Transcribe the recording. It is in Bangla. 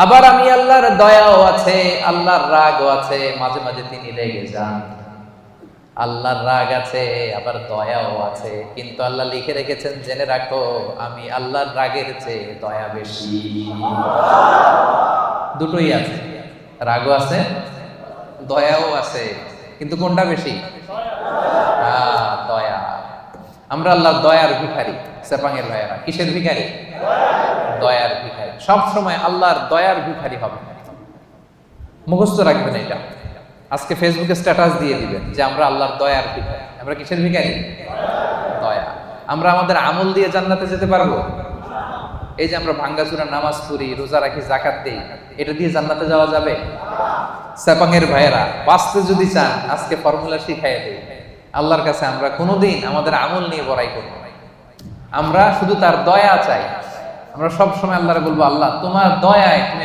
আবার আমি আল্লাহর দয়াও আছে, আল্লাহর রাগও আছে, মাঝে মাঝে তিনি রেগে যান। আল্লাহর রাগ আছে, আবার দয়াও আছে, কিন্তু আল্লাহ লিখে রেখেছেন, জেনে রাখো আমি আল্লাহর রাগের চেয়ে দয়া বেশি। দুটোই আছে, রাগও আছে, দয়াও আছে, কিন্তু কোনটা বেশি? দয়া। আমরা আল্লাহর দয়ার ভিখারি। সেপাঙের ভাইয়েরা কিসের ভিখারি? দয়ার ভিখারি। সব সময় আল্লাহর দয়ার ভিখারি হবে, মুখস্থ রাখবেন এটা। আজকে ফেসবুকে স্ট্যাটাস দিয়ে দিবেন যে আমরা আল্লাহর দয়ার ভিখারি। আমরা কিসের ভিখারি? দয়া। আমরা আমাদের আমল দিয়ে জান্নাতে যেতে পারবো? এই যে আমরা ভাঙ্গাচুরা নামাজ পড়ি, রোজা রাখি, যাকাত দেই, এটা দিয়ে জান্নাতে যাওয়া যাবে? সেপাঙের ভাইয়েরা বাঁচতে যদি চান, আজকে ফর্মুলা শিখাইয়া দেই। আল্লাহর কাছে আমরা কোনোদিন আমাদের আমল নিয়ে বড়াই করব না, আমরা শুধু তার দয়া চাই। আমরা সব সময় আল্লাহরে বলবো, আল্লাহ তোমার দয়ায় তুমি